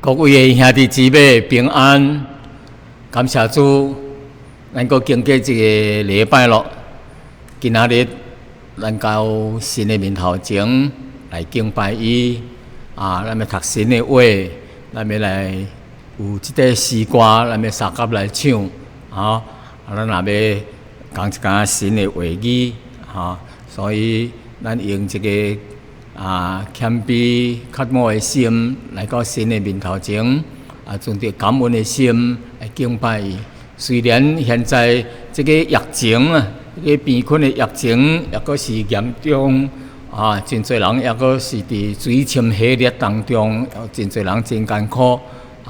各位兄弟姊妹平安，感谢主，咱阁经过一个礼拜咯。今仔日咱到神的面头前来敬拜伊，咱要读神的话，咱要来有即个诗歌，咱要三甲来唱，咱若要讲一讲神的话语，所以咱用一个谦卑、渴慕的心来到神的面头前，存着感恩的心来敬拜伊。虽然现在这个疫情这个病菌的疫情也阁是严重，真侪人也阁是伫水深火热当中，真侪人真艰苦，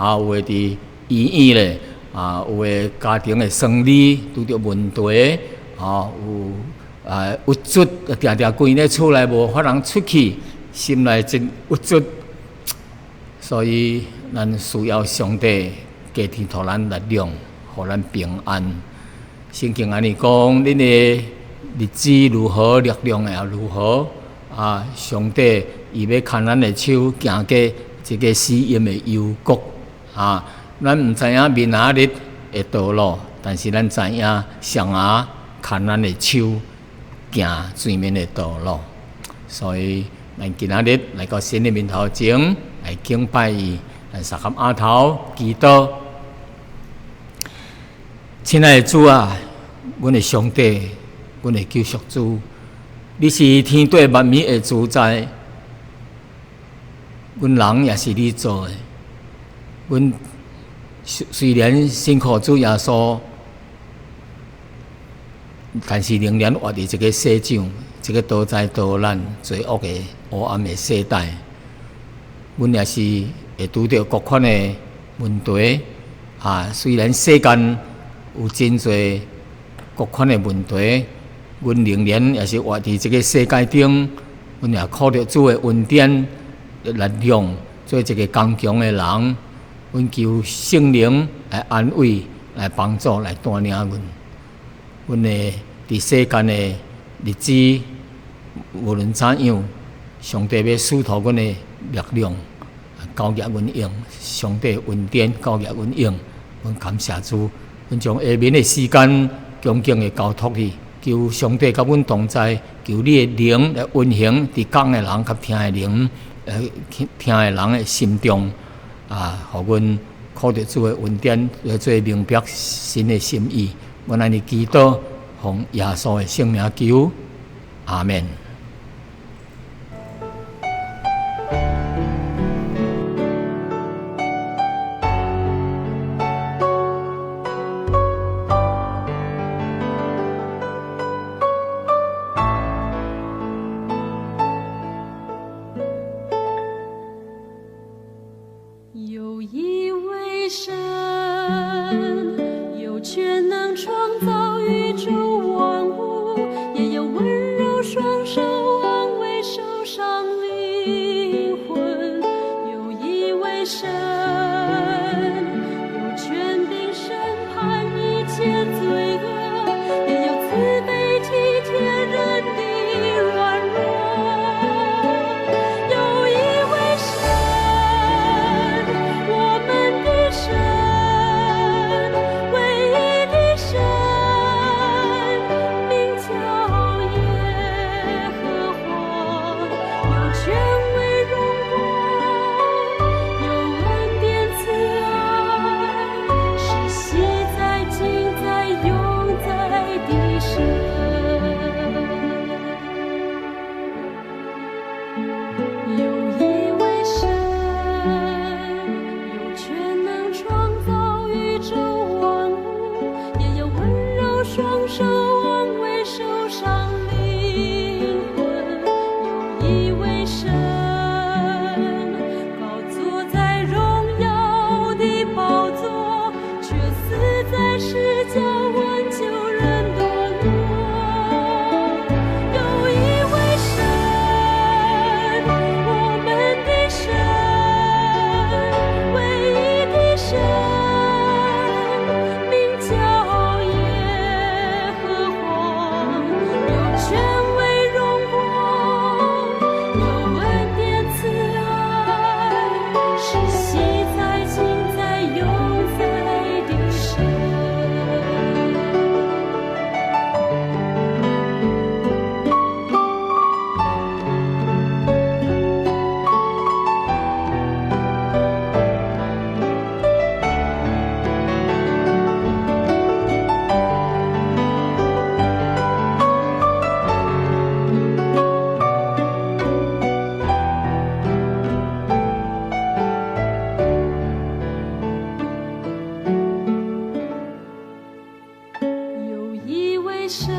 有的伫医院咧，有的家庭的生理拄着问题，有郁卒，定定关咧厝内无法通出去，心内真郁卒，所以咱需要上帝加添互咱力量，互咱平安。圣经安尼讲，恁的日子如何，力量也如何。上帝伊要牵咱的手，行过一个死荫的幽谷。咱毋知影明仔日的道路，但是咱知影上下牵咱的手。行水面的道路，所以咱今仔日来到神的面头前来敬拜伊，来三合额头祈祷。亲爱的主啊，阮的上帝，阮的救赎主，你是天地万物的主宰，阮人也是你做的。阮虽然辛苦主耶稣。但是仍然活伫一个世上，一个多灾多难、罪恶的黑暗的世代，阮也是会拄着各款的问题。虽然世间有真侪各款的问题，阮仍然也是活伫这个世界中，阮也靠着主的恩典的力量，做一个刚强的人。阮求圣灵来安慰、来帮助、来带领阮。阮的伫世间的日子，无论怎样，上帝要赐予阮的力量，交给阮用。上帝恩典交给阮用，阮感谢主。阮将下面的时间恭敬的交托你，求上帝甲阮同在，求你的灵来运行伫讲的人甲听的灵，听的人的心中，互阮靠着主的恩典，来做明白神的心意。阮安尼祈祷，奉耶稣的圣名求，阿门。有一位神，有全能创造宇宙万物，也有温柔双手安慰受伤灵魂。有一位神，有权柄审判一切罪恶，也有慈悲体贴人的软弱。有一位神，我们的神，唯一的神，名叫耶和华，有权威荣光，有恩典慈爱，是昔在今在永在的神。有一位神，有全能创造宇宙万物，也有温柔双手安慰受伤灵魂。有一位神，高坐在荣耀的宝座，却死在世角挽救人堕落。有一位神，我们的神，唯一的神，名叫耶和华，神，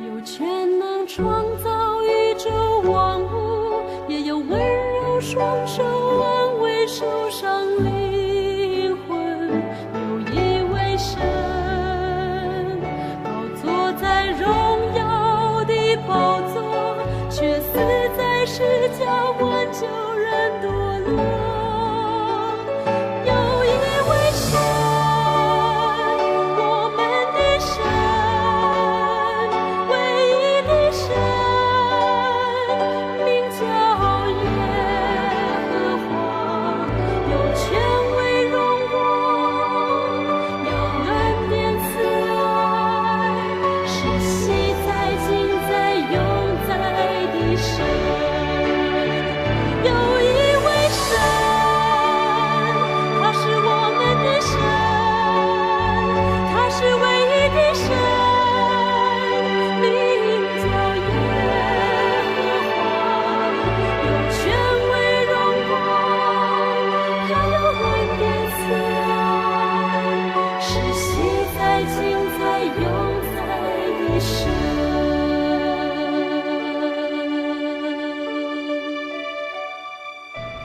有全能创造宇宙万物，也有温柔双手安慰受伤灵魂。有一位神，高坐在荣耀的宝座，却死在十架挽救人堕落。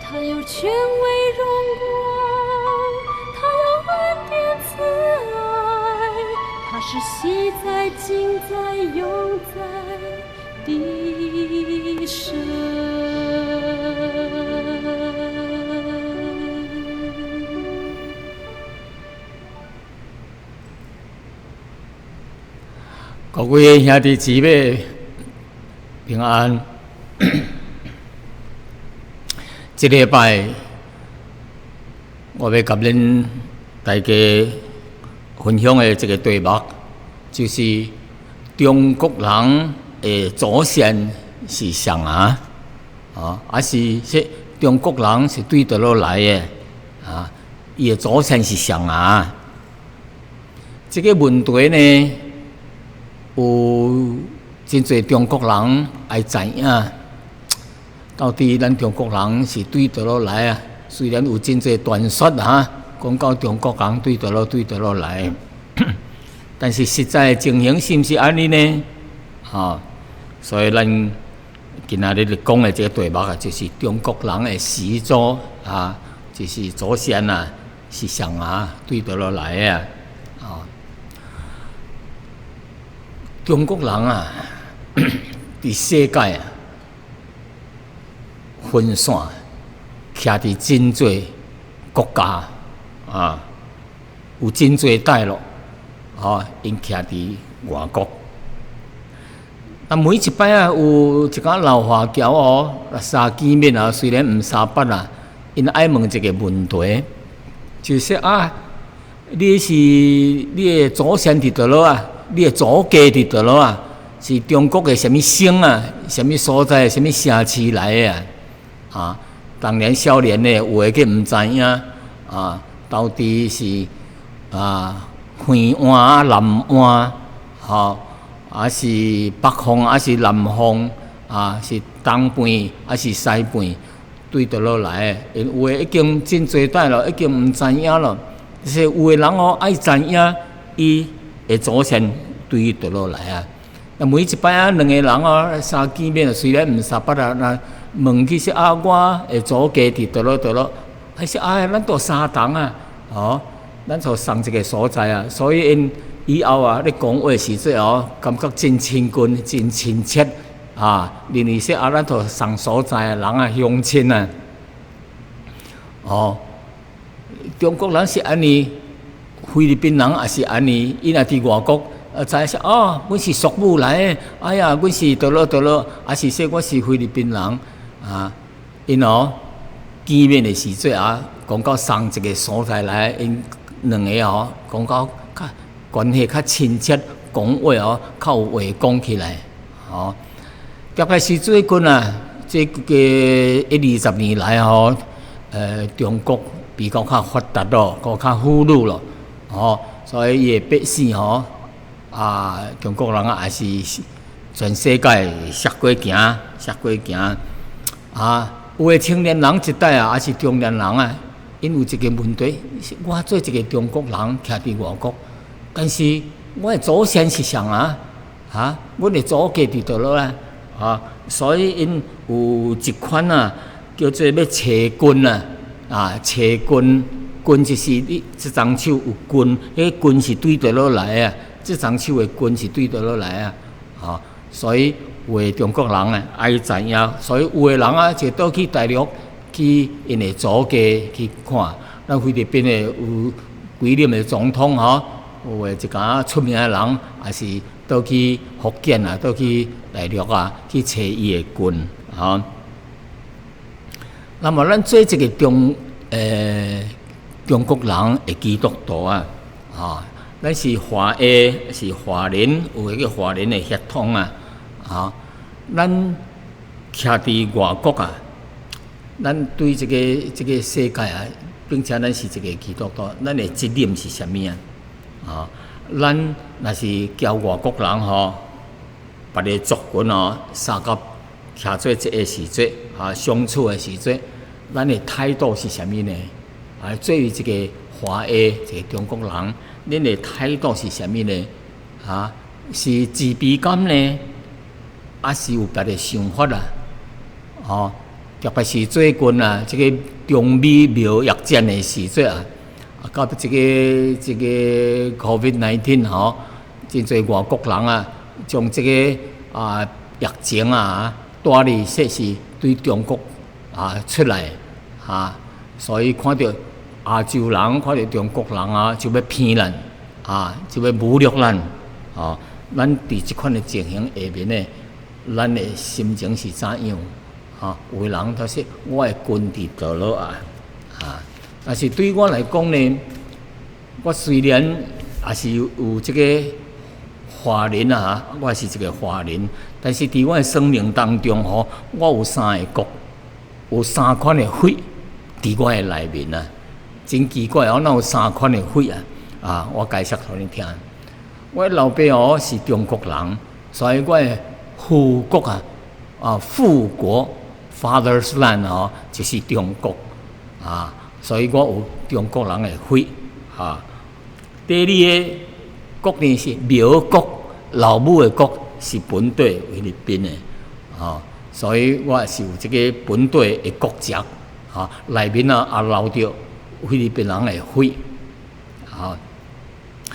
他有权威荣光，他有恩典慈爱，他是昔在今在永在的神。各位兄弟姊妹平安。这礼拜我要甲恁大家分享的这个题目，就是中国人的祖先是谁啊？还是说中国人是对倒落来的？伊的祖先是谁啊？这个问题呢，有真侪中国人爱知影。到底咱中国人是对倒落来啊？虽然有真侪传说讲到中国人对倒落来，但是实在情形是毋是安尼呢？所以咱今仔日讲的这个题目就是中国人的始祖就是祖先是谁对倒落来的中国人伫世界分散，徛伫真侪国家有真侪大陆因徛伫外国。每一摆有一个老华侨三见面虽然毋相捌因爱问一个问题，就是你的祖先伫倒落你的祖家伫倒落是中国的什么省什么所在、什么城市来的当年少年的有诶，佮毋知影到底是西湾南湾还是北方，还是南方是东边，还是西边对倒落来的？因有诶已经真侪代了，已经毋知影了。就是有诶人爱知影伊的祖先对倒落来每一摆两个人三见面，虽然毋相捌问起是我的祖家伫倒落，还是咱都相同咱就送一个所在所以因以后咧讲话时阵感觉真亲近、真亲切认为说咱都送所在人乡亲中国人是安尼，菲律宾人也是安尼，伊若伫外国。知说阮是属母来的，哎呀，阮是倒落，还是说我是菲律宾人因见面的时阵讲到送一个所在来，因两个讲到关系较亲切，讲话较有话讲起来大概是最近这个1-20年来中国比较发达咯，较富裕咯所以伊的百姓中国人也是全世界涉过行有诶青年人一代还是中年人因有一个问题，我做一个中国人徛伫外国，但是我的祖先是谁啊？阮的祖家伫倒落啊？所以因有一款啊，叫做要找根啊，找根，根就是你这张手有根，迄根是对倒落来啊，这张手的根是对倒落来啊，所以有的中国人啊，爱知影，所以有的人啊，就倒去大陆去因的祖家去看，咱菲律宾的有几任的总统有的一家出名的人，也是倒去福建啊，倒去大陆啊，去找伊的根那么咱做一个中国人的基督徒咱是华裔，是华人，有迄个华人的血统咱徛伫外国咱对这个世界并且咱是一个基督徒，咱的责任是啥物咱若是交外国人别个族群三甲徛做一个时节相处的时节，咱的态度是啥物呢？作为一个华裔，一个中国人，恁的态度是啥物呢？是自卑感呢，还是有别个想法特别是最近这个中美贸易战的时节到这个 COVID-19 真侪外国人将这个疫情带入说是对中国出来所以看到亚洲人看到中国人就要骗咱就要侮辱咱咱伫即款的情形下面呢，咱的心情是怎样有的人他说我的根伫倒落但是对我来讲呢，我虽然也是有这个华人我是一个华人，但是伫我的生命当中我有三个国，有三款的血伫我的内面真奇怪哪有三款的血我解释互你听。我的老爸是中国人，所以我的父国父国 Father's Land 就是中国所以我有中国人的血第二个国呢是苗国，老母的国是本地菲律宾的所以我也是有这个本地的国籍内面也留着菲律宾人的血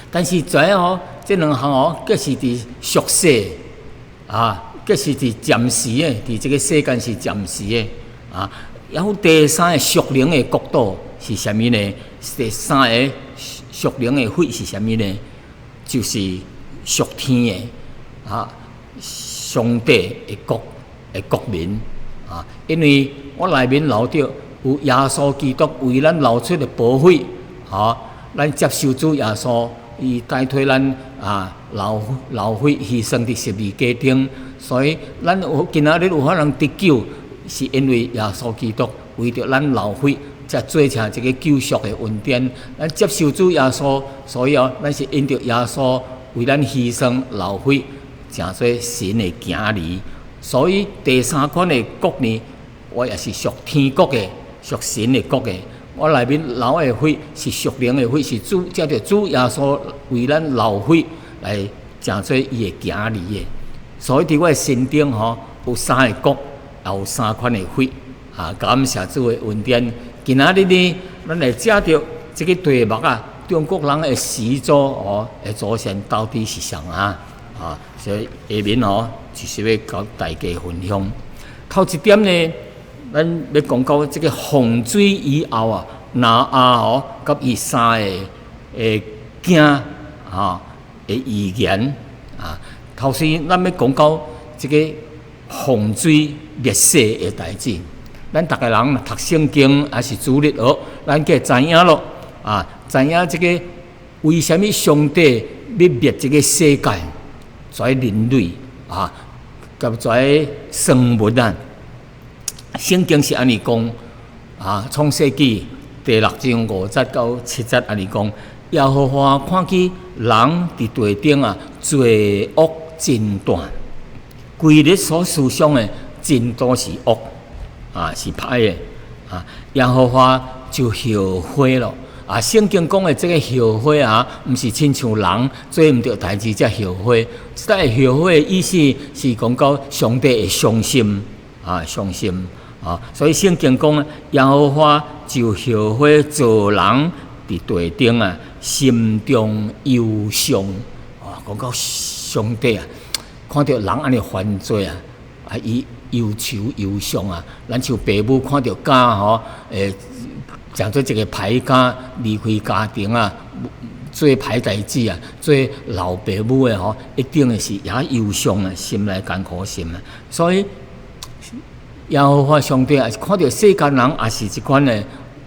但是这两项皆是伫俗世皆是伫暂时的，伫这个世间是暂时的然后第三个属灵的国度是啥物呢？第三个属灵的血是啥物呢？就是属天的上帝的国民因为我内面留着有耶稣基督为咱流出的宝血咱接受主耶稣，伊代替咱流血牺牲伫十字架顶，所以咱今仔日有法能得救。是因为耶稣基督为着咱流血，才做成一个救赎的恩典。咱接受主耶稣，所以咱是因着耶稣为咱牺牲流血，成做神的儿女。所以第三款的国呢，我也是属天国的，属神的国的。我内面流的血是属灵的血，是主借着主耶稣为咱流血来成做伊的儿女的。所以伫我的心顶有三个国。也有三款的血感谢主的恩典。今仔日呢，咱来借着这个题目中国人的始祖的祖先到底是谁所以下面就是要甲大家分享。头一点呢，咱要讲到这个洪水以后拿亚甲伊三个囝的预言头先咱要讲到这个洪水灭世的代志，咱逐个人读圣经还是主日学，咱计知影咯知影这个为什么上帝要灭这个世界，跩人类甲跩生物圣经是安尼讲创世纪第6章5节到7节安尼讲，耶和华看见人伫地顶罪恶真大，规日所思想的真都是恶是歹的耶和华就后悔了，圣经讲的这个后悔啊，毋是亲像人做毋着代志才后悔。即个后悔的意思是讲到上帝会伤心伤心所以圣经讲，耶和华就后悔做人伫地顶心中忧伤讲到上帝看到人安尼犯罪伊忧愁忧伤咱像爸母看到囝诚做一个歹囝离开家庭做歹代志做老爸母的一定的是也忧伤心内艰苦心所以耶和华上帝也是看到世间人也是一款的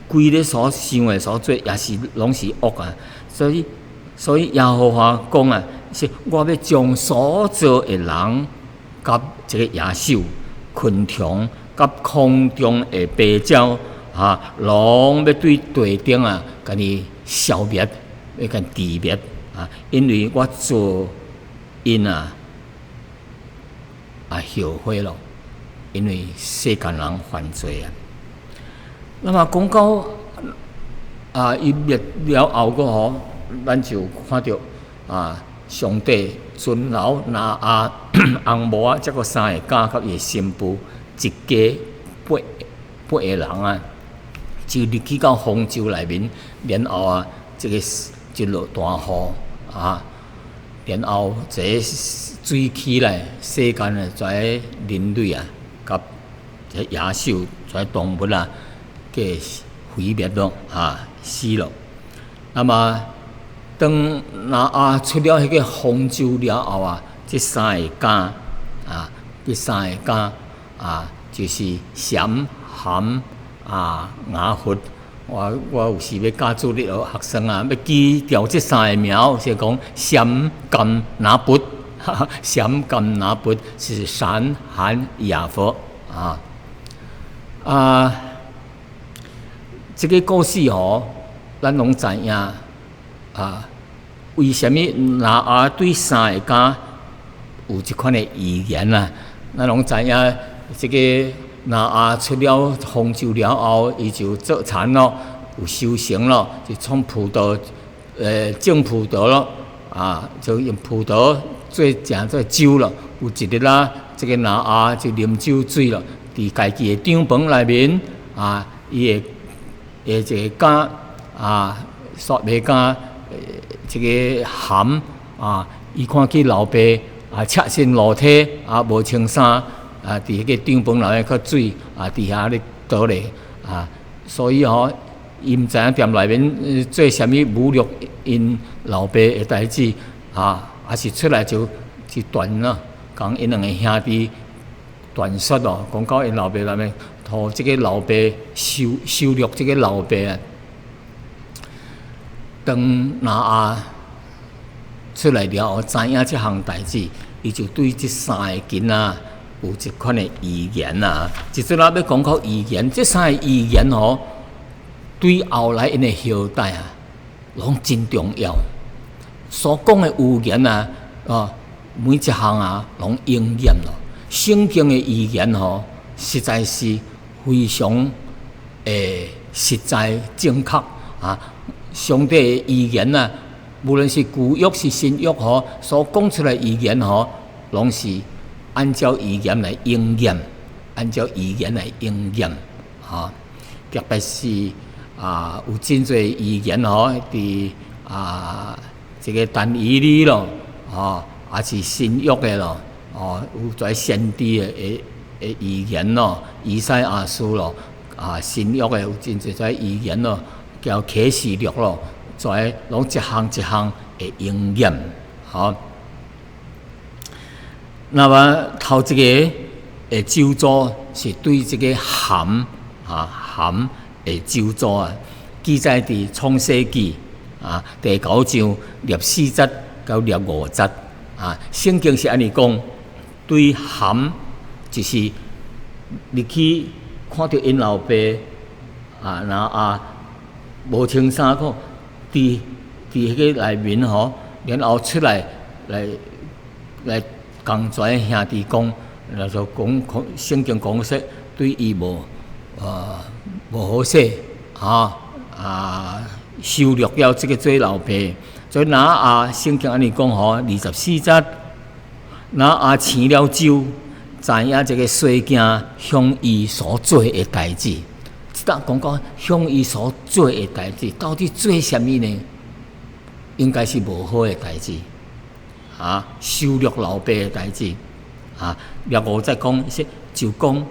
规日所想的所做也是拢是恶所以耶和华讲是我要将所造的人甲这个野兽昆虫甲空中的飞鸟拢要对地顶甲你消灭要甲治灭因为我做因后悔了，因为世间人犯罪那么讲到伊灭了后个咱就看到上帝尊老拿阿红毛这个三个家甲伊的新妇一家八个人就入去到方舟内面，然后这个一落大雨然后这个水起来，世间的这人类甲这野兽、这动物给毁灭了死了。那么当出了迄个方舟了后这三个家就是闪、含、雅弗。我有时要教主日学生要记掉这三个名，是讲闪、甘、拿卜。闪、甘、拿卜是闪、含、雅弗这个故事咱拢知影为什么拿对三个家有一款的预言咱拢知影这个拿出了方舟了后，伊就做田咯，有收成咯，就种葡萄，种葡萄咯，就用葡萄做酒咯。有一日这个拿就啉酒醉咯，伫家己的帐篷内面伊的这个家煞尾家这个含伊看见老爸赤身裸体无穿衫。伫迄个帐篷内面较水伫遐咧倒咧所以伊毋知影踮内面做啥物侮辱因老爸的代志也是出来就断了，讲因两个兄弟断说讲到因老爸内面，互即个老爸羞辱即个老爸当出来了后，知影即项代志，伊就对即三个囡仔有一款的预言即阵要讲到预言，这三个预言对后来因的后代拢真重要。所讲的预言每一项拢应验了。圣经的预言实在是非常实在正确上帝的预言无论是旧约是新约所讲出来的预言拢是按照预言来应验，特别是有真侪预言伫这个但以理咯，也是新约的咯，有在先知的预言咯，以赛亚书咯，新约的有真侪在预言咯，叫启示录咯，在拢一项一项的应验那么头一个咒詛是对这个含的咒詛记载伫创世纪第9章14节到15节圣经是安尼讲，对含就是入去看到因老爸无穿衫裤，伫迄个内面然后出来讲跩兄弟讲，就讲圣经讲说对伊无好势收录了这个做老爸，所以拿阿圣经安尼讲吼，24节，拿阿醒了酒，知影这个细囝向伊所做的代志。即搭讲到向伊所做的代志，到底做什么呢？应该是无好的代志，羞辱老爸的代志，然后再讲就讲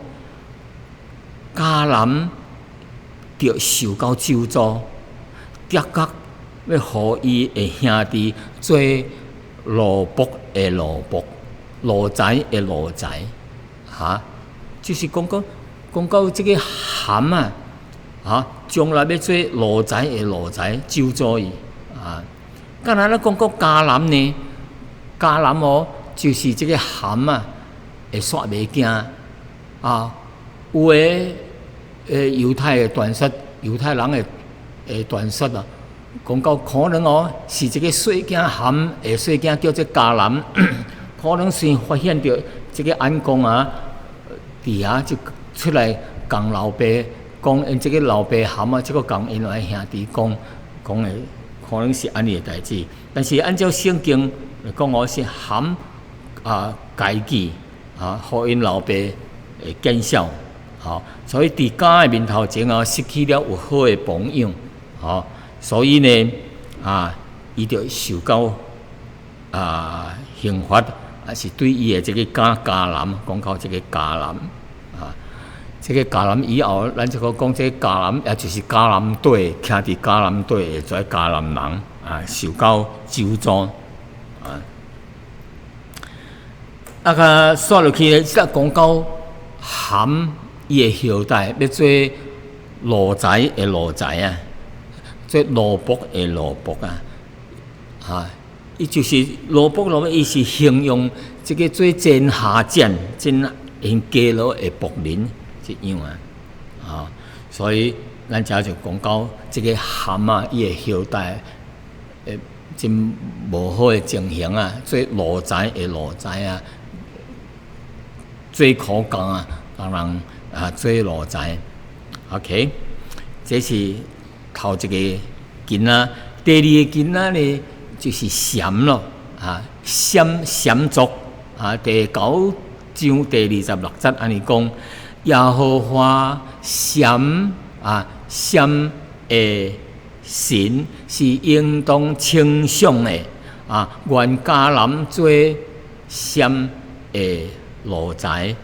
迦南着受到咒詛，的确要互伊的兄弟做奴仆的奴仆，奴才的奴才，就是讲到这个含将来要做奴才的奴才，咒詛伊敢若咧讲到迦南呢？迦南就是这个含会煞袂惊有诶犹太的传说，犹太人的传说讲到可能是这个细囝含的细囝叫做迦南，可能先发现到这个眼光伫遐就出来讲老爸，讲因这个老爸含这个讲因的兄弟讲的。可能是安尼的代志，但是按照圣经来讲，是含家己互因老爸会见笑，所以伫家的面头前失去了有好的榜样，所以呢伊就受到刑罚，是对伊的这个迦南，讲到这个迦南这个迦南以后，咱就讲这个迦南，也就是迦南地，徛伫迦南地的做迦南人受到咒詛刷落去，即讲到含伊的后代要做奴才的奴才做奴仆的奴仆伊就是奴仆，伊是形容这个做真下贱、真因家老的仆人。一样所以咱遮就讲到这个含伊的后代，真无好的情形做奴才的奴才最苦工当人做奴才。OK， 这是头一个囡仔，第二个囡仔呢就是闪咯闪族第9章第26节安尼讲。耶和华闪的神是应当称颂的愿迦南做闪的奴才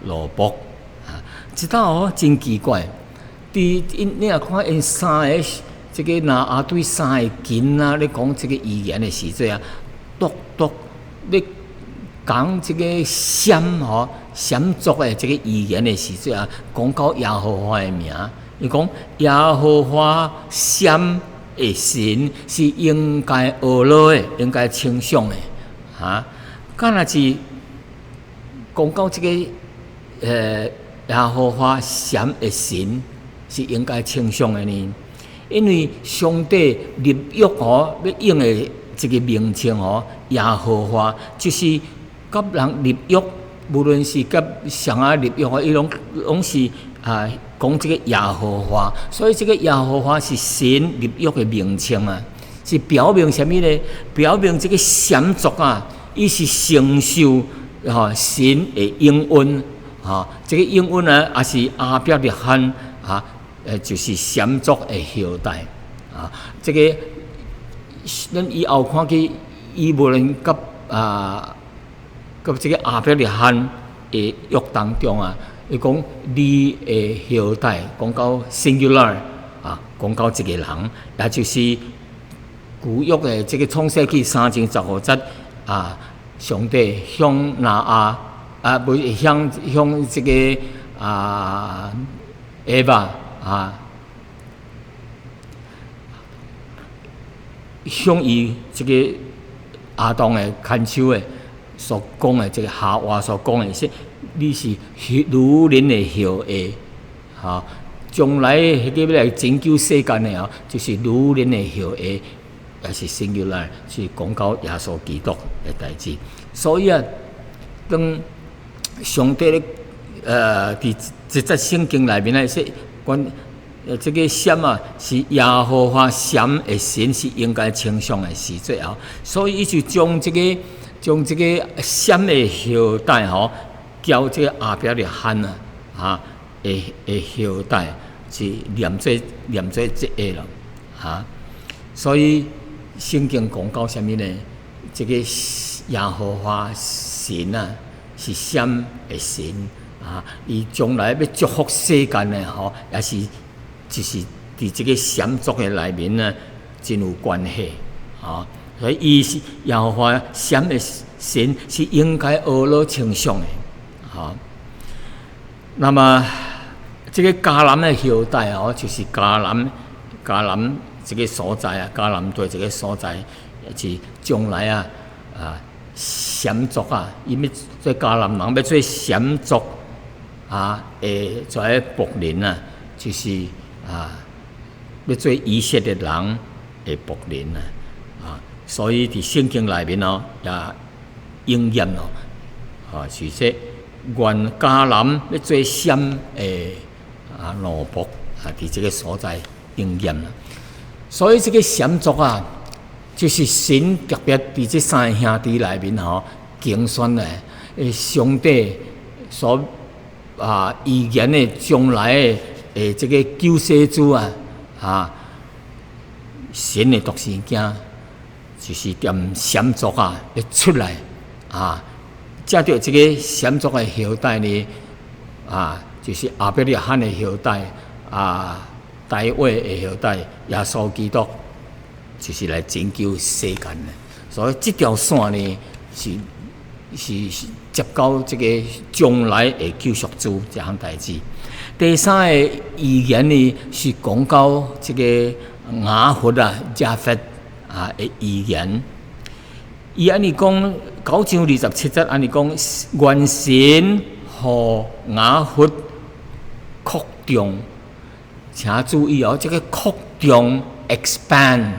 奴仆即道真奇怪。你若看因三个这个拿对三个囡仔咧讲这个语言的时阵独咧讲这个闪族的这个语言的时阵讲到耶和华的名，伊讲耶和华闪的神是应该学落的，应该称颂的敢若是讲到这个耶和华闪的神是应该称颂的呢？因为上帝立约要用的这个名称耶和华就是甲人立约。无论是甲谁立约，伊拢是讲这个耶和华，所以这个耶和华是神立约的名称是表明什么呢？表明这个闪族伊是承受神的应允这个应允也是阿伯利罕就是闪族的后代这个咱以后看去，伊无论甲这个阿伯利罕的约当中伊讲你的后代，讲到 singular 讲到一个人，也就是旧约的这个创世纪3章15节上帝向拿不是向这个Eva向伊这个亚当的牵手的。所讲的这个夏娃所讲的是，你是女人的后裔，将来迄个要来拯救世间的就是女人的后裔，也是singular，是讲到耶稣基督的代志。所以当上帝伫这节圣经内面说，这个闪啊，是耶和华闪的神是应该称颂的是最后，所以伊就将这个闪的后代吼，交这个阿伯的罕啊，的后代是念做这个了啊，所以圣经讲到什么呢？这个耶和华神啊，是闪的神啊，伊将来要祝福世间的吼，也是。就是伫这个闪族的内面呢，真有关系啊。所以伊是耶和华闪的神，是应该阿罗称颂的啊。那么这个迦南的后代哦，就是迦南这个所在啊，迦南地这个所在，是将来闪族啊，因为做迦南人要做闪族啊，在仆人啊，就是。要做以色列人的仆人所以伫圣经内面也应验是说原迦南要做闪的奴仆伫这个所在应验了。所以这个闪族就是神特别伫这三兄弟内面竞选的上帝所预言的将来的。这个救世主神的独生囝，就是踮闪族要出来借着这个闪族的后代呢就是亚伯拉罕的后代大卫的后代耶稣基督，就是来拯救世间的。所以这条线呢是接到这个将来的救赎主这项代志。第三个预言呢是讲到这个雅弗加弗的预言。伊安尼讲9章27节，安尼讲原神和雅弗扩张，请注意这个扩张 expand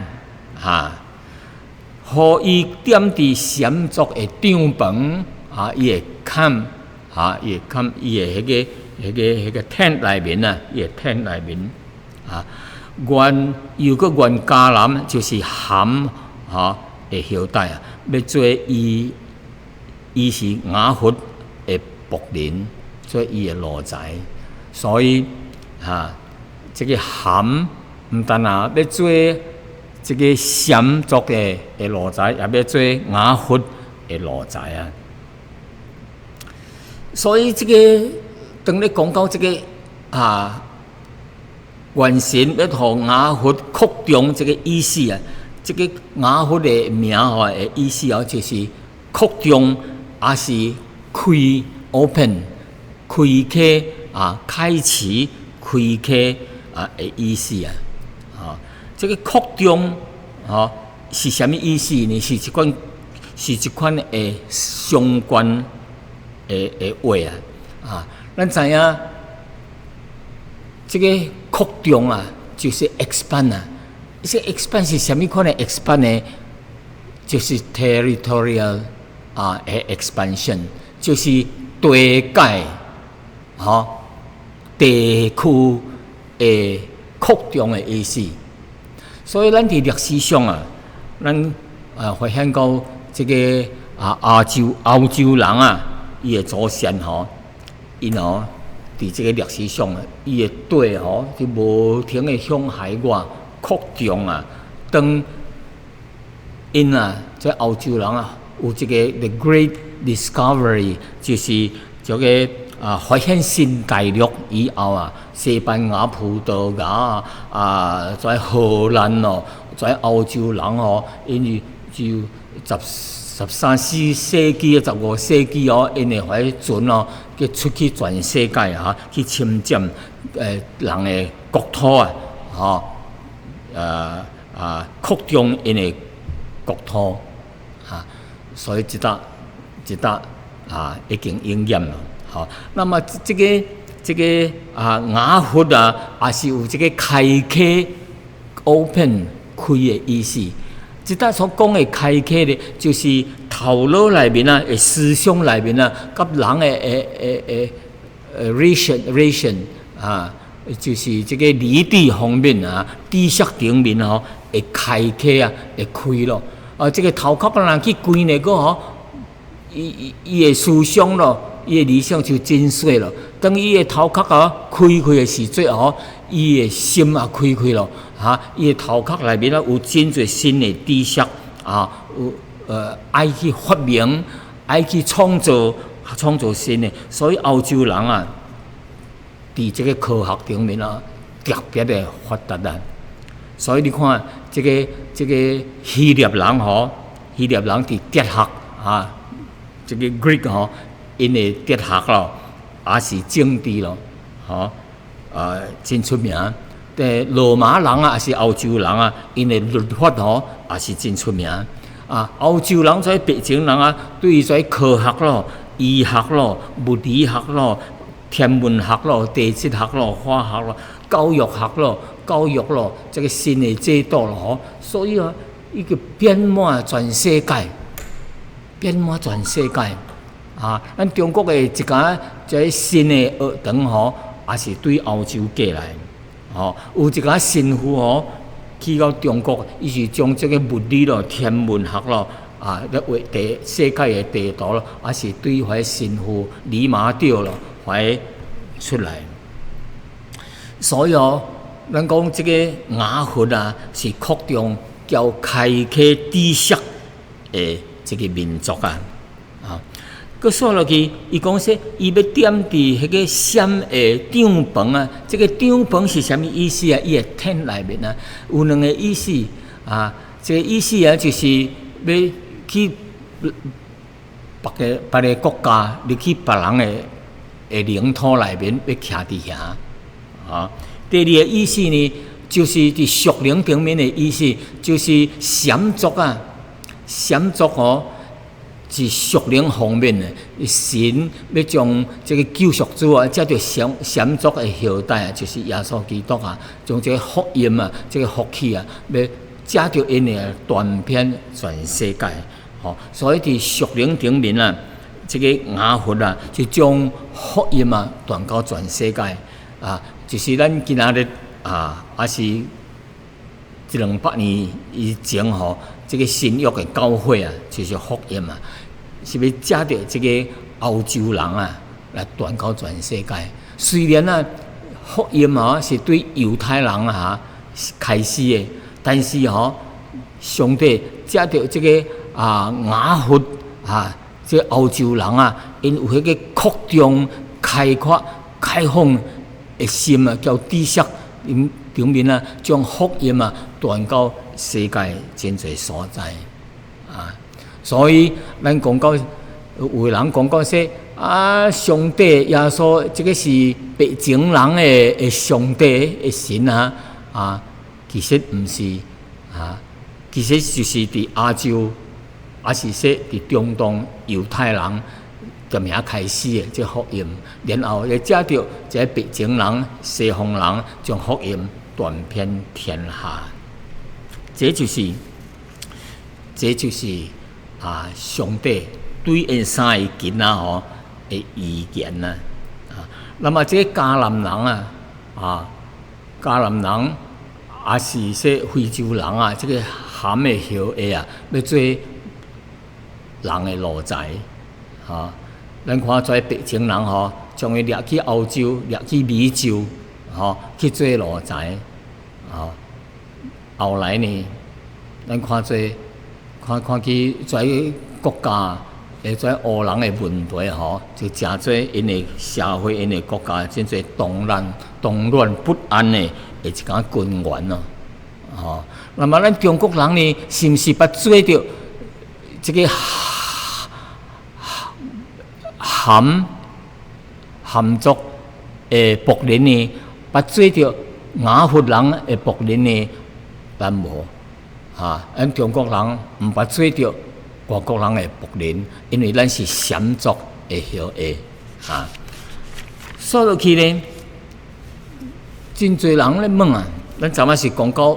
互伊踮伫闪族的帐篷伊会看伊会迄个 tent 内面伊个 tent 内面又个原迦南就是含的后代要做伊是雅弗的仆人，做伊的奴才，所以这个含毋但要做这个闪族的奴才，也要做雅弗的奴才所以这个当你讲到这个原神要互雅弗扩张这个意思这个雅弗的名的意思就是扩张，也是开 open 开启开启开启的意思这个扩张是什么意思呢？是一款的相关的话咱知影这个扩张就是 expand这 expand 是什么款的 expand 呢？就是 territorial expansion， 就是地界地区的扩张的意思。所以咱伫历史上咱发现到这个欧洲人伊的祖先因伫这个历史上伊的地就无停的向海外扩张当因这欧洲人有这个 The Great Discovery， 就是这个发现新大陆以后西班牙、葡萄牙在荷兰在欧洲人因为就13、14世纪、15世纪因会发船去出去全世界去侵占人的国土扩张因的国土所以一搭已经应验了。那么这个雅弗也是有这个开启 open 开的意思。这搭所讲的开启呢，就是头脑内面的思想内面甲人的relation 就是这个离地方面啊，知识顶面吼会开启啊，会开咯。这个头壳人去关那个吼，伊的思想咯，伊的理想就真细咯。当伊的头壳啊开的时阵吼，伊的心也开咯，伊的头壳内面啊有真侪新的知识有爱去发明，爱去创造新的，所以欧洲人啊，伫这个科学顶面啊特别的发达啊。所以你看，这个希腊人吼，希腊人伫哲学这个 Greek 吼，因的哲学咯，也是政治咯，真出名。但罗马人啊，也是欧洲人啊，因的律法吼，也是真出名。欧洲人在北京人啊，对于在科学咯、医学咯、物理学咯、天文学咯、地质学咯、化学咯、教育学咯，这个新的制度咯，所以伊个遍满全世界，咱中国的一家这新的学堂吼，也是对欧洲过来，有一家神父吼。去到中国，伊是将这个物理咯、天文学咯，咧画世界的地图咯，也是对怀神父李马雕咯怀出来。所以咱讲这个雅佛啊，是扩张叫开启知识的这个民族啊。佮说落去，伊讲说，伊要点伫迄个闪的帐篷啊，这个帐篷是啥物意思啊？伊的天内面啊，有两个意思这个意思啊，就是要去别个国家，入去别人的领土内面要徛伫遐第二个意思呢，就是伫属灵顶面的意思，就是闪族啊，闪族是属灵方面的，神要将这个救赎主啊，接着闪族的后代啊，就是耶稣基督啊，将这个福音啊，这个福气啊，要接着因的传遍全世界。所以伫属灵顶面啊，这个雅佛啊，就将福音啊传到全世界就是咱今仔日也是100-200年以前这个新约的教会啊，就是福音啊，是要借着这个欧洲人啊来传到全世界。虽然福音是对犹太人开始的，但是上帝借着这个雅佛这个欧洲人因有迄个扩张、开阔、开放的心叫知识顶面将福音传到世界真侪所在所以咱讲到有人讲到说上帝耶稣这个是北京人的上帝的神其实毋是其实就是伫亚洲，也是说伫中东犹太人个名开始的这福音，然后又借着这北京人、西方人将福音传遍天下。这就是上帝对因三个囡仔的预言那么这迦南人迦南人也是说非洲人这个含的后裔要做人的奴才咱看在北京人将伊掠去欧洲、掠去美洲去做奴才后来呢，咱看去在国家在黑人的问题就真做因的社会、因的国家真做动乱不安的一家根源那么咱中国人呢，是毋是捌做着这个含族的仆人呢？捌做着雅佛人的仆人呢？咱无咱中国人毋捌做着外国人的仆人，因为咱是闪族的后裔说落去呢，真侪人咧问咱昨仔是讲到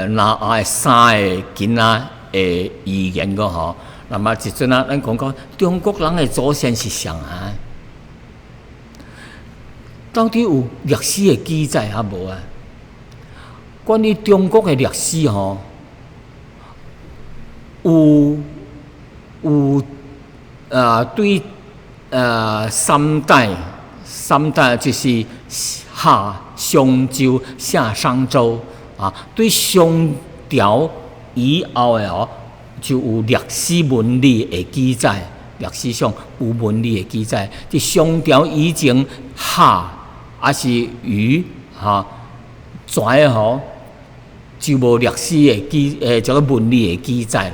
拿的三个囡仔的语言个那么一阵咱讲到中国人的祖先是谁到底有历史的记载还无啊？关于中国的历史吼，有对三代就是夏、商周、夏商周啊，对商朝以后的就有历史文理的记载，历史上有文理的记载。伫商朝以前，夏还是禹跩就无历史的这个文理的记载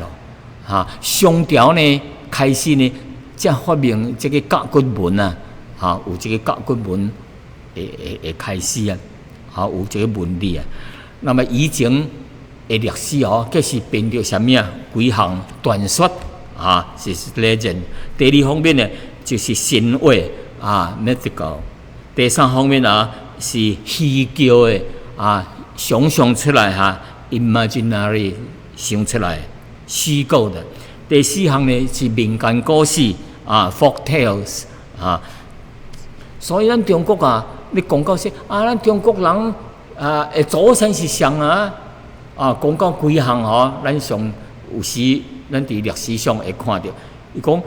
咯。商朝呢开始呢，才发明这个甲骨文啊，有这个甲骨文的开始啊，有这个文理啊。那么以前的历史这是编着什么啊？几项传说是 legend。第二方面呢，就是神话mythical。第三方面是虚构的想象出来imaginary 想出来虚构的。第四项呢是民间故事folk tales 所以咱中国你讲到说咱中国人的祖先是谁讲到几项咱上有时咱伫历史上会看到，伊讲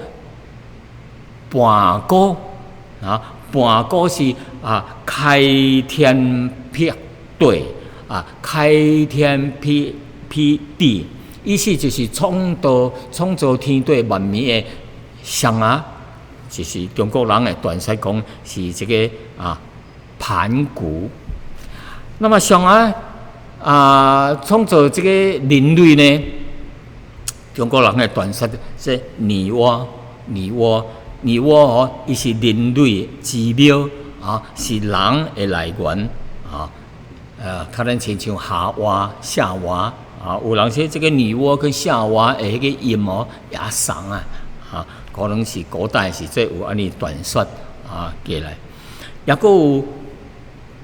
盘古盘古是开天辟地开天辟地，意思就是创造天地万物的上就是中国人的传说讲是这个盘古。那么上创造这个人类呢，中国人的传说是女娲，伊是人类之庙是人的来源较咱亲像夏娃、夏娃有人说这个女娲跟夏娃的迄个音也送可能是古代是做有安尼传说过来，也佫有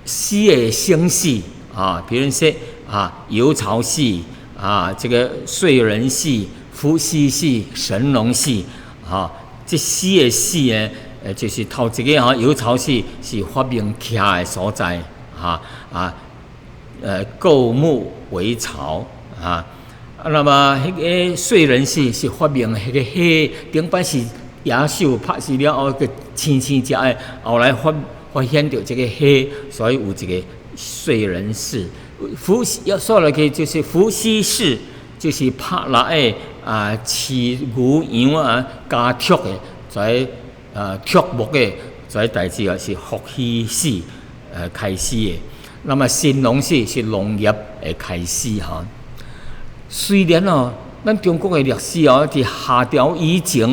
诗的形式比如说游巢戏这个燧人戏、伏羲戏、神农戏这诗的戏呢，就是头一个游巢戏是发明徛的所在构木为巢那么迄个燧人戏是发明迄个虾顶摆是野兽拍死了后个青食的，后来发现到这个虾，所以有一个燧人氏。要说落去就是伏羲氏，就是拍来的饲牛羊加畜的，在畜牧的这代志是伏羲氏开始的。那么神农氏是农业的开始虽然咱中国的历史伫夏朝以前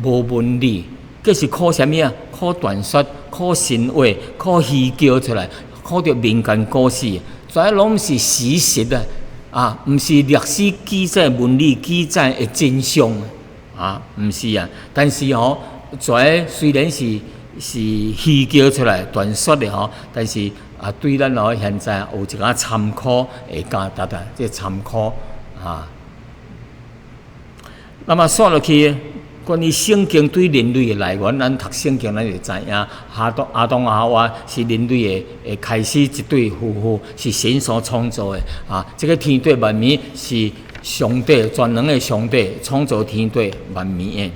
无文理，这是靠什么靠传说、靠神话、靠虚构出来，靠着民间故事，这拢毋是事实毋是历史记载、文理记载的真相毋是但是这虽然是虚构出来、传说的但是对咱现在有一个参考会价值这参考那么说落去，关于圣经对人类的来源，咱读圣经咱就知影，亚当夏娃是人类的开始一对夫妇，是神所创造的这个天地万物是上帝全能的上帝创造天地万物的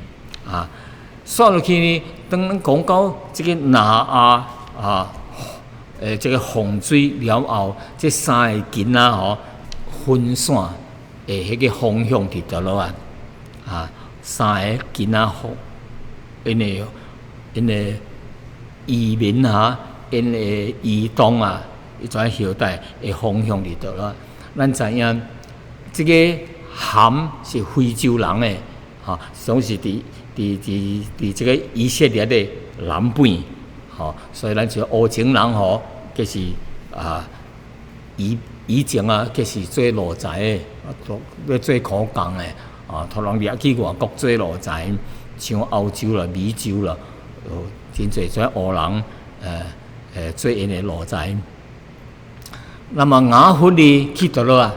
说落去呢，当咱讲到这个挪亚这个洪水了后，这三个囡仔分散的迄个方向伫倒落三个囡仔因的移民因的移动伊跩后代的方向伫倒落。咱知影，这个含是非洲人的总是伫这个以色列的南边所以咱就乌青人计是以前计是做奴才的，要做苦工的托人掠去外国做奴才，像欧洲啦、美洲啦，真侪种乌人做因的奴才。那么雅弗呢去倒落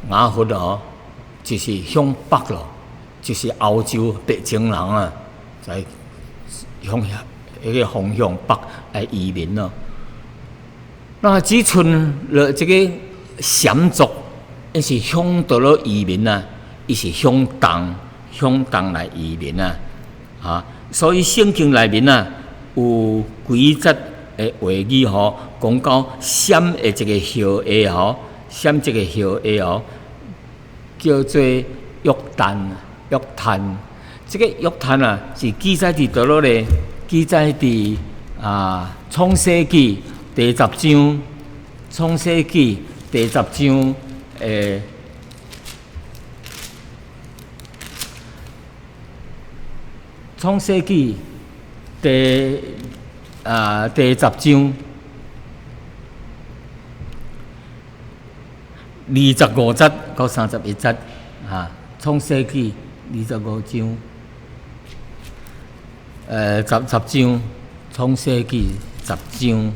雅弗就是向北咯，就是欧洲北情人在向迄个方向北来移民咯。那只剩了这个闪族，伊是向倒了移民啊，伊是向东来移民啊，所以圣经内面啊有几节的话语吼，讲到闪的这个后裔吼，闪这个后裔吼，叫做约旦。这个约旦啊，是记载伫倒落咧？记载伫创世纪第10章，创世纪第10章创世纪第10章25节到31节创世纪25章10章，创世纪10章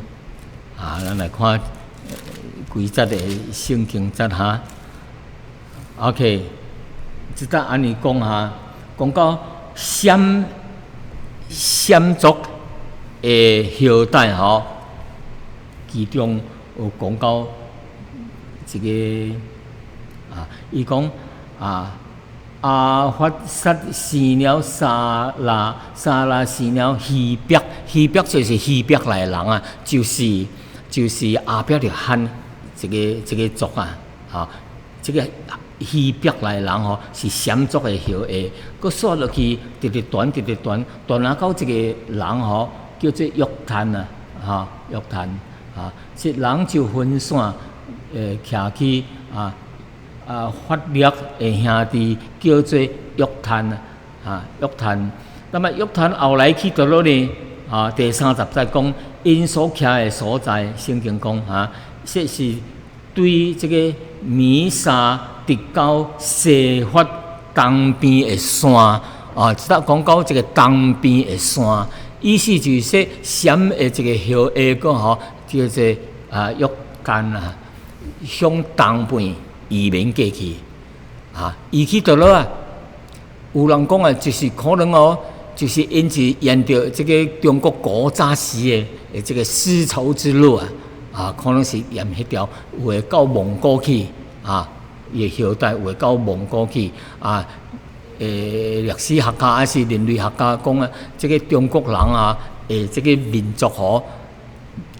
咱来看几节的圣经节哈。OK， 即搭安尼讲讲到闪族的后代吼，其中有讲到一个伊讲阿法萨生了沙拉生了希伯就是希伯来人啊，就是阿伯的罕这个族这个希伯来人吼是闪族的后裔，佮刷落去直传啊到这个人吼叫做约旦约旦这人就分散徛去法律的兄弟叫做约旦约旦。那么约旦后来去倒落呢？第30节讲因所徛的所在，圣经讲这是对这个弥沙直到西法东边的山即搭讲到这个东边的山，意思就是说闪的这个后裔个叫做约旦向东边移民过去移去倒落有人讲就是可能就是因是沿着这个中国古早时的这个丝绸之路可能是沿迄条会到蒙古去伊的后代会到蒙古去历史学家还是人类学家讲这个中国人这个民族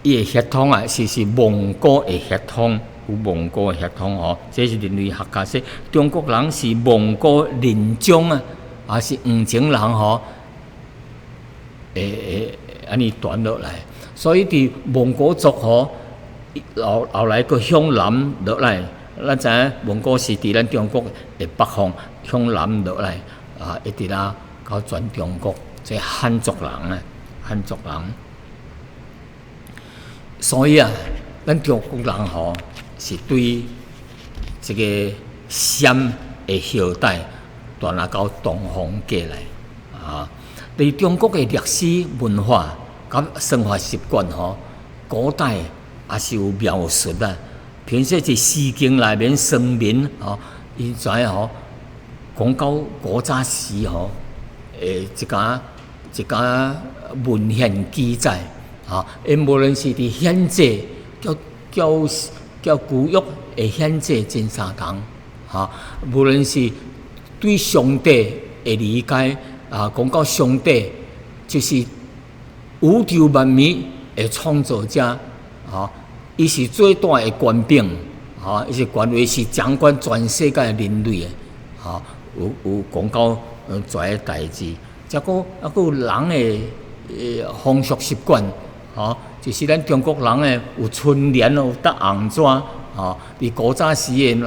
伊的血统是蒙古的血统。有蒙古的血统这是人类学家说中国人是蒙古人种是黄种人安尼传落来，所以伫蒙古族后来佫向南落来，咱知影蒙古是伫咱中国的北方向南落来一直到全中国，这汉族人所以咱中国人是对这个闪的后代传到东方过来对中国的历史文化甲生活习惯古代也是有描述譬如说是《诗经》内面生民伊知影讲到古早时一家文献记载无论是伫现在叫古约的现在真相同无论是对上帝的理解讲到上帝就是宇宙万物的创造者伊是最大的权柄伊是权威，是掌管全世界的人类的有讲到这个代志，再佫有人的风俗习惯就是咱中国人有春联有搭红纸伫古早时迄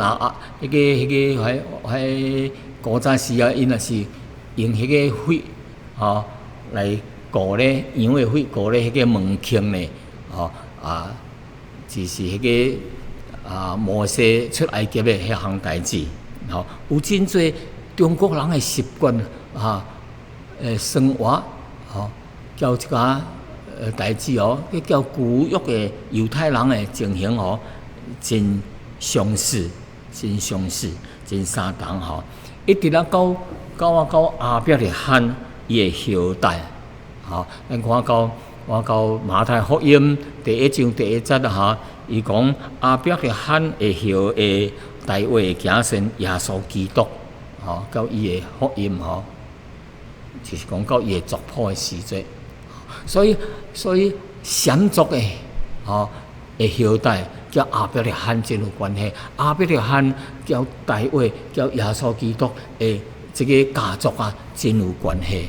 个古早时因也是用迄个火来过咧羊的火过咧迄个门框咧就是迄个摩西出埃及的迄项代志有真侪中国人的习惯生活叫一个代志叫古约的犹太人的情形真相似，真相同一直到阿伯的罕伊的后代咱看到马太福音第1章第1節伊講亞伯拉罕會後的大衛的子孫耶穌基督，到伊的福音就是講到伊的族譜的時節，所以閃族的後代叫亞伯拉罕真有關係，亞伯拉罕叫大衛叫耶穌基督的這個家族真有關係。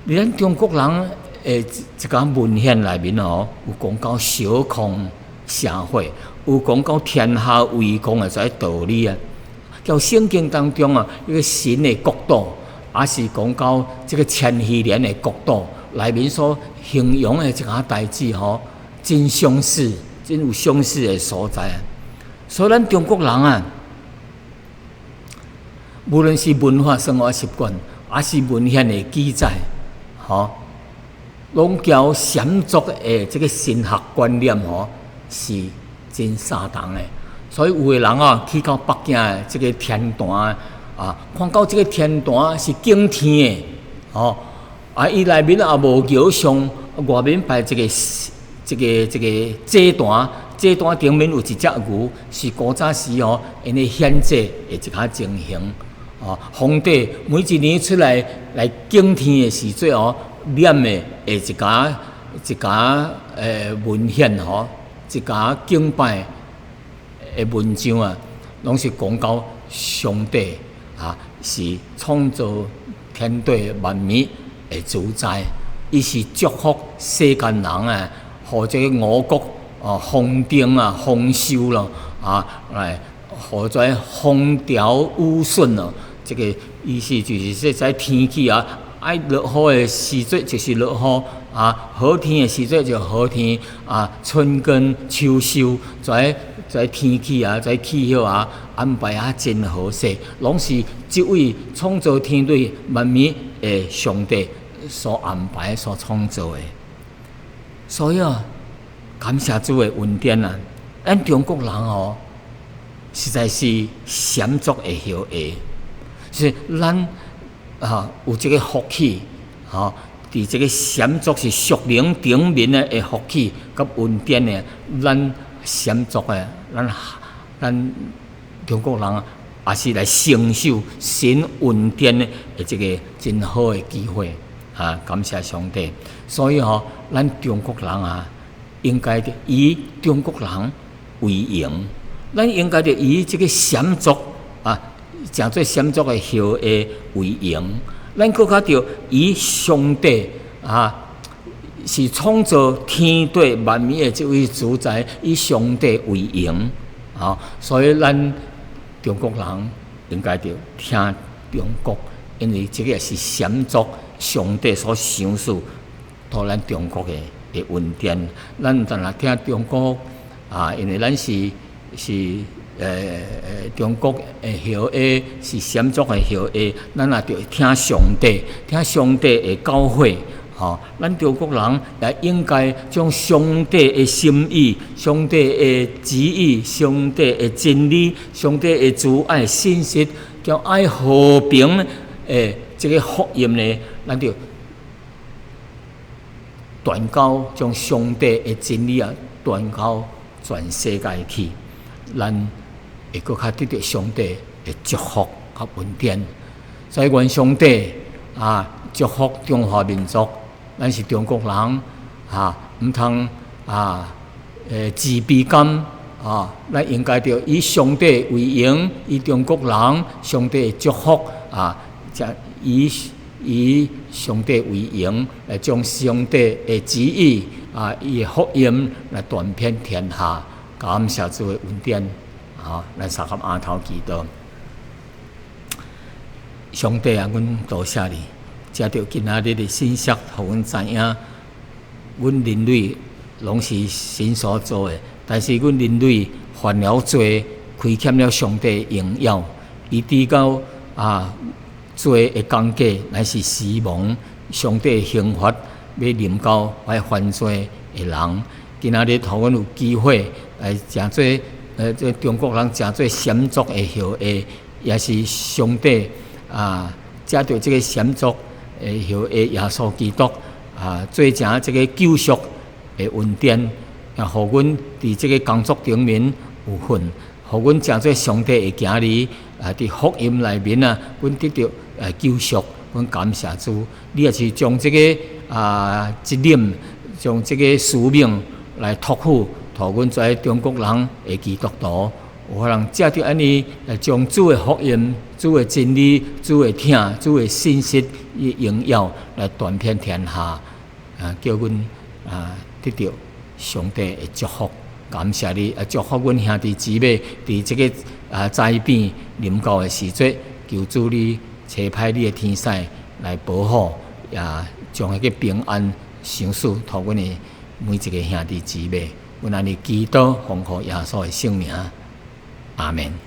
咱中國人一個文獻內面有講到小康社會，有講到天下為公的這道理叫聖經當中一個神的國度，也是講到這個千禧年的國度內面所形容的一個代志真相似，真有相似的所在。所以咱中國人無論是文化生活習慣，還是文獻的記載，攏叫閃族的這個神學觀念是真相同的。所以有的人去到北京的這個天壇看到這個天壇是敬天的，伊內面也無橋上，外面擺這個祭壇，祭壇頂面有一隻牛，是古早時因為獻祭的一個情形。皇帝每一年出來敬天的時陣念的一個文獻一個敬拜的文章攏是講到上帝是創造天地萬物的主宰，伊是祝福世間人和這個五穀豐丁豐收咯來和在風調雨順咯。這個意思就是說，在天氣愛落雨的時節就是落雨好天的時節就好天春耕秋收，在天氣在氣候安排真好勢，攏是這位創造天地萬物的上帝所安排所創造的。所以感謝主的恩典咱中國人實在是閃族的後裔。是咱有這個福氣佇這個閃族是屬靈頂面的福氣甲恩典的，咱閃族的咱中國人也是來承受神恩典的這個真好的機會感謝上帝。所以咱中國人應該以中國人為榮，咱應該以這個閃族誠做閃族的後裔為榮，咱更加着以上帝是創造天地萬物的這位主宰，以上帝為榮所以咱中國人應該着聽中國，因為這個也是閃族上帝所賞賜給咱中國的恩典。咱當然聽中國因為咱是中國的後裔，是閃族的後裔，咱也着聽上帝的教誨。咱中國人也應該將上帝的心意、上帝的旨意、上帝的真理、上帝的慈愛信息，將愛和平這個福音呢，咱着傳到將上帝的真理傳到全世界去，咱會更加得到上帝的祝福和恩典。所以願上帝祝福中華民族，咱是中國人唔通自卑感咱應該着以上帝為榮，以中國人上帝的祝福以上帝為榮，來將上帝的旨意伊的福音來傳遍天下。感謝主的恩典咱三合額頭祈禱。上帝阮多謝你，藉着今仔日的信息，互阮知影，阮人類攏是神所做的，但是阮人類犯了罪，虧欠了上帝的榮耀，以致到罪的工價乃是死亡，上帝的刑罰要臨到愛犯罪的人。今仔日互阮有機會來誠做中國人誠做閃族的後裔，也是上帝藉着這個閃族耶稣基督做成这个救赎的恩典，也互阮伫这个工作顶面有份，互阮诚做上帝的儿女伫福音内面阮得到救赎，阮感谢主。你也是将这个责任，将这个使命来托付，互阮做中国人的基督徒。有法通借着安尼来将主的福音、主的真理、主的听、主的信息荣耀来传遍天下，叫阮得到上帝的祝福。感谢你，祝福阮兄弟姊妹伫这个灾变临到的时节，求主你差派你的天使来保护，将迄个平安赏赐予阮的每一个兄弟姊妹。阮安尼祈祷，奉靠耶稣的圣名。阿门。